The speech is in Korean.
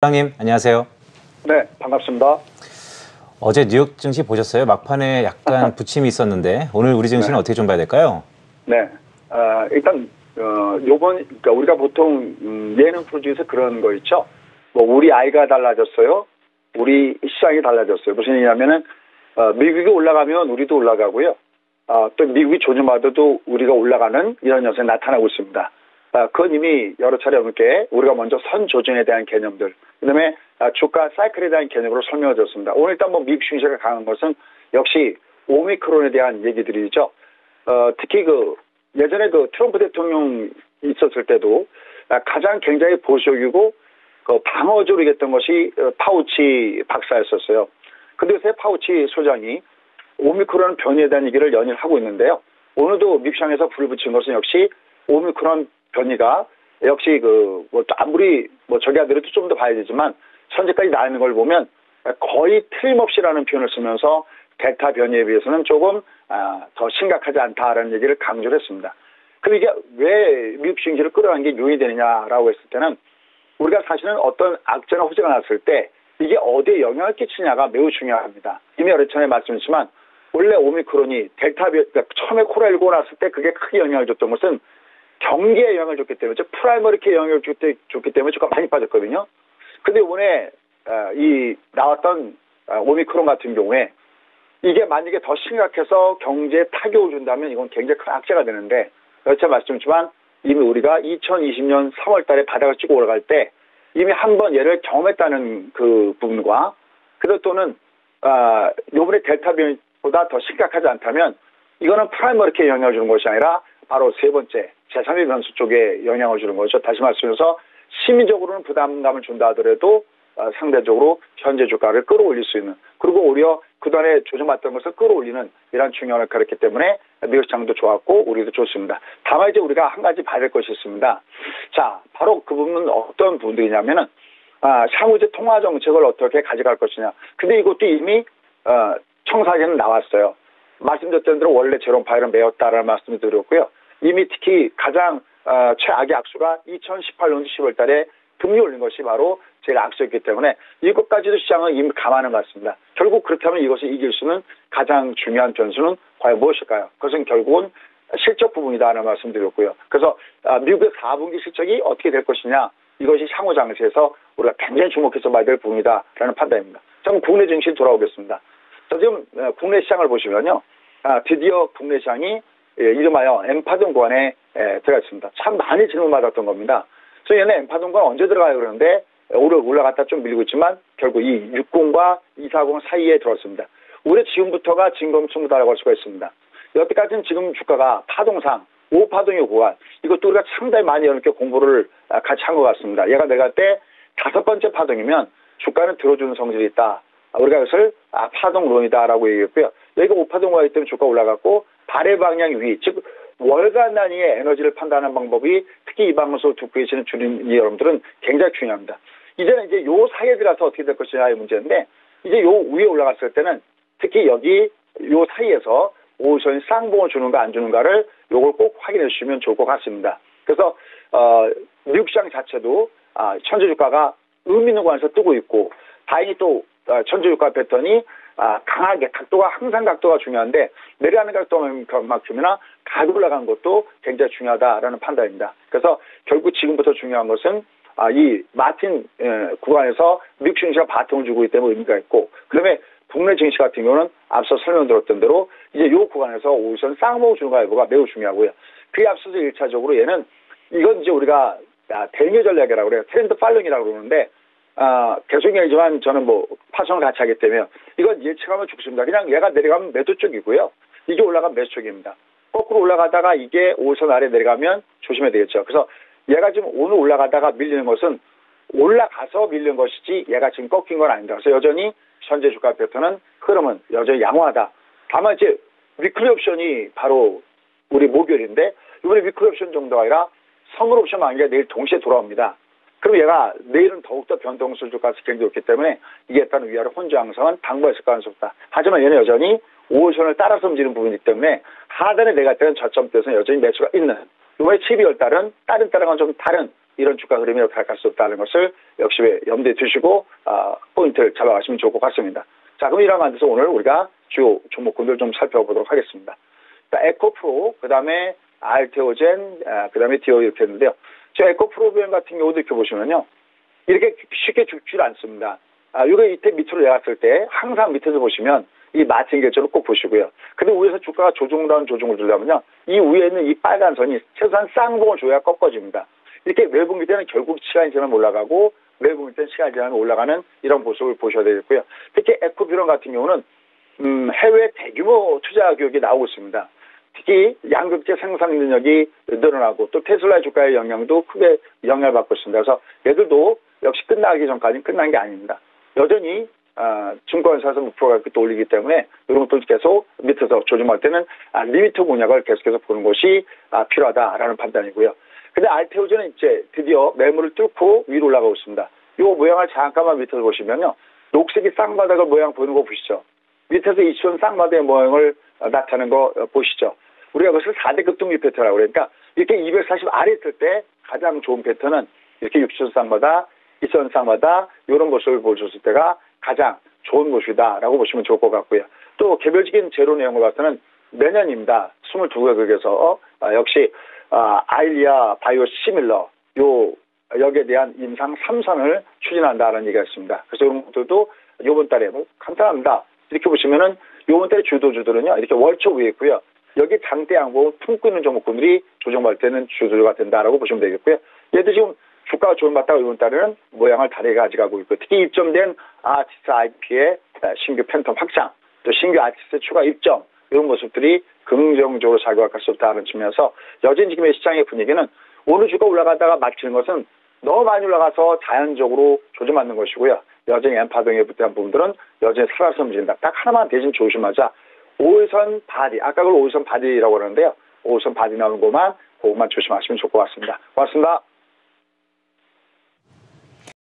사장님, 안녕하세요. 네, 반갑습니다. 어제 뉴욕 증시 보셨어요? 막판에 약간 부침이 있었는데 오늘 우리 증시는 네. 어떻게 좀 봐야 될까요? 네, 일단 그러니까 우리가 보통 예능 프로 중에서 그런 거 있죠. 뭐 우리 아이가 달라졌어요. 우리 시장이 달라졌어요. 무슨 얘기냐면은 미국이 올라가면 우리도 올라가고요. 또 미국이 조정받아도 우리가 올라가는 이런 현상이 나타나고 있습니다. 그건 이미 여러 차례 넘게 우리가 먼저 선 조정에 대한 개념들, 그다음에 주가 사이클에 대한 개념으로 설명을 드렸습니다. 오늘 일단 뭐 미국 증시가 강한 것은 역시 오미크론에 대한 얘기들이죠. 특히 예전에 트럼프 대통령 있었을 때도 가장 굉장히 보수적이고 방어적으로 얘기했던 것이 파우치 박사였었어요. 근데 요새 파우치 소장이 오미크론 변이에 대한 얘기를 연일 하고 있는데요. 오늘도 미국 시장에서 불을 붙인 것은 역시 오미크론 변이가 역시 아무리 저기 하더라도 좀 더 봐야 되지만 현재까지 나 있는 걸 보면 거의 틀림없이라는 표현을 쓰면서 델타 변이에 비해서는 조금 더 심각하지 않다라는 얘기를 강조를 했습니다. 그럼 이게 왜 미국 증시를 끌어간 게 요인이 되느냐라고 했을 때는 우리가 사실은 어떤 악재나 호재가 났을 때 이게 어디에 영향을 끼치냐가 매우 중요합니다. 이미 여러 차례 말씀드렸지만 원래 오미크론이 그러니까 처음에 코로나19가 났을 때 그게 크게 영향을 줬던 것은 경기에 영향을 줬기 때문에, 즉 프라이머리에 영향을 줬기 때문에 주가 많이 빠졌거든요. 근데 이번에 나왔던 오미크론 같은 경우에 이게 만약에 더 심각해서 경제에 타격을 준다면 이건 굉장히 큰 악재가 되는데, 여차 말씀드렸지만 이미 우리가 2020년 3월 달에 바닥을 찍고 올라갈 때 이미 한 번 얘를 경험했다는 그 부분과 그리고 또는 이번에 델타 변이보다 더 심각하지 않다면 이거는 프라이머리에 영향을 주는 것이 아니라 바로 세 번째 제3의 변수 쪽에 영향을 주는 거죠. 다시 말씀드려서 심리적으로는 부담감을 준다 하더라도 상대적으로 현재 주가를 끌어올릴 수 있는, 그리고 오히려 그동안에 조정받던 것을 끌어올리는 이런 중요한 역할을 했기 때문에 미국 시장도 좋았고 우리도 좋습니다. 다만 이제 우리가 한 가지 봐야 될 것이 있습니다. 자, 바로 그 부분은 어떤 부분들이냐면은 향후 이제 통화 정책을 어떻게 가져갈 것이냐. 근데 이것도 이미 청사진은 나왔어요. 말씀드렸던 대로 원래 제롬 파웰은 매였다라는 말씀을 드렸고요. 이미 특히 가장 최악의 악수가 2018년 10월 달에 금리 올린 것이 바로 제일 악수였기 때문에 이것까지도 시장은 이미 감안한 것 같습니다. 결국 그렇다면 이것을 이길 수는 가장 중요한 변수는 과연 무엇일까요? 그것은 결국은 실적 부분이다라는 말씀드렸고요. 그래서 미국의 4분기 실적이 어떻게 될 것이냐, 이것이 향후 장세에서 우리가 굉장히 주목해서 봐야 될 부분이다라는 판단입니다. 자, 그럼 국내 증시 돌아오겠습니다. 자, 지금 국내 시장을 보시면요. 드디어 국내 시장이 이름하여 엠파동 구간에 들어가 있습니다. 참 많이 질문받았던 겁니다. 그래서 얘네 엠파동 구간 언제 들어가요? 그러는데 올라갔다 좀 밀리고 있지만 결국 이 60과 240 사이에 들어왔습니다. 올해 지금부터가 진검승부다라고 할 수가 있습니다. 여태까지는 지금 주가가 파동상 5파동의 구간, 이것도 우리가 상당히 많이 이렇게 공부를 같이 한 것 같습니다. 얘가 내려갈 때 5번째 파동이면 주가는 들어주는 성질이 있다. 우리가 이것을 파동론이다라고 얘기했고요. 여기가 5파동 가기 때문에 주가 올라갔고 발의 방향 위, 즉 월간 단위의 에너지를 판단하는 방법이 특히 이 방송을 듣고 계시는 주민 여러분들은 굉장히 중요합니다. 이제는 이제 요 사이에 들어가서 어떻게 될 것이냐의 문제인데, 이제 요 위에 올라갔을 때는 특히 여기 요 사이에서 오션이 쌍봉을 주는가 안 주는가를 요걸 꼭 확인해 주시면 좋을 것 같습니다. 그래서 미국 시장 자체도 현재 주가가 의미 있는 구간에서 뜨고 있고, 다행히 또 현재 주가 패턴이 강하게 항상 각도가 중요한데 내려가는 각도만큼이나 가격 올라간 것도 굉장히 중요하다라는 판단입니다. 그래서 결국 지금부터 중요한 것은 이 마틴 구간에서 미국 증시가 바통을 주고 있기 때문에 의미가 있고, 그다음에 국내 증시 같은 경우는 앞서 설명드렸던 대로 이제 이 구간에서 우선 쌍봉 주는가 여부가 매우 중요하고요. 그에 앞서서 1차적으로 얘는 이건 이제 우리가 대응의 전략이라고 그래요. 트렌드 팔로잉이라고 그러는데 계속 얘기지만 저는 파송을 같이 하기 때문에 이건 예측하면 죽습니다. 그냥 얘가 내려가면 매도 쪽이고요. 이게 올라가면 매수 쪽입니다. 거꾸로 올라가다가 이게 5선 아래 내려가면 조심해야 되겠죠. 그래서 얘가 지금 오늘 올라가다가 밀리는 것은 올라가서 밀린 것이지 얘가 지금 꺾인 건 아닙니다. 그래서 여전히 현재 주가 패턴은 흐름은 여전히 양호하다. 다만 이제 위클리 옵션이 바로 우리 목요일인데 이번에 위클리 옵션 정도가 아니라 선물 옵션 만기가 내일 동시에 돌아옵니다. 그럼 얘가 내일은 더욱더 변동성 주가가 굉장히 좋기 때문에 이게 따른 위아래 혼조 양상은 당분했을 가능성이 없다. 하지만 얘는 여전히 5호선을 따라서 움직이는 부분이기 때문에 하단에 내가 때는 저점대에서는 여전히 매수가 있는, 이번에 12월 달은 다른 때랑은 좀 다른 이런 주가 흐름이 어떻게 할 수 없다는 것을 역시 염두에 두시고 포인트를 잡아가시면 좋을 것 같습니다. 자, 그럼 이런 관계에서 오늘 우리가 주요 종목군들 좀 살펴보도록 하겠습니다. 자, 에코프로, 그 다음에 알테오젠, 그 다음에 디오 이렇게 했는데요. 저 에코프로비엠 같은 경우도 이렇게 보시면요. 이렇게 쉽게 죽질 않습니다. 이거 이때 밑으로 내렸을 때 항상 밑에서 보시면 이 마진 결정을 꼭 보시고요. 근데 위에서 주가가 조정을 들려면요. 이 위에 있는 이 빨간 선이 최소한 쌍봉을 줘야 꺾어집니다. 이렇게 매분기 때는 결국 시간이 지나면 올라가고 매분기 때는 시간이 지나면 올라가는 이런 모습을 보셔야 되겠고요. 특히 에코비론 같은 경우는 해외 대규모 투자 교육이 나오고 있습니다. 특히 양극재 생산 능력이 늘어나고 또 테슬라의 주가의 영향도 크게 영향을 받고 있습니다. 그래서 얘들도 역시 끝나기 전까지는 끝난 게 아닙니다. 여전히 증권사에서 목표가 또 올리기 때문에 이런 것도 계속 밑에서 조정할 때는 리미트 공략을 계속해서 보는 것이 필요하다라는 판단이고요. 근데 알테오젠은 이제 드디어 매물을 뚫고 위로 올라가고 있습니다. 이 모양을 잠깐만 밑에서 보시면요. 녹색이 쌍바닥을 모양 보이는 거 보시죠. 밑에서 이천 쌍바닥의 모양을 나타내는 거 보시죠. 우리가 그것을 4대 급등률 패턴이라고 그러니까 이렇게 240 아래 있을 때 가장 좋은 패턴은 이렇게 6천 쌍바닥, 2천 쌍바닥 이런 모습을 보셨을 때가 가장 좋은 모습이다라고 보시면 좋을 것 같고요. 또 개별적인 재료 내용을 봐서는 내년입니다. 22개국에서 역시 아일리아 바이오 시밀러 여기에 대한 임상 3선을 추진한다는 얘기가 있습니다. 그래서 이런 것들도 이번 달에 뭐 간단합니다. 이렇게 보시면은 이번 달에 주도주들은요 이렇게 월초 위에 있고요. 여기 장대 양봉을 품고 있는 종목군들이 조정할 때는 주도주가 된다라고 보시면 되겠고요. 얘도 지금 주가가 조정받다가 이번 달에는 모양을 다르게 가져가고 있고 특히 입점된 아티스트 IP의 신규 팬텀 확장 또 신규 아티스트 추가 입점 이런 모습들이 긍정적으로 작용할 수 없다는 측면에서 여전히 지금의 시장의 분위기는 오늘 주가 올라가다가 막히는 것은 너무 많이 올라가서 자연적으로 조정받는 것이고요. 여전히 엠파동에 대한 부분들은 여전히 살아서 움직인다. 딱 하나만 대신 조심하자. 5일선 바디, 아까 그걸 5일선 바디라고 그러는데요. 5일선 바디 나오는 것만 그것만 조심하시면 좋을 것 같습니다. 고맙습니다.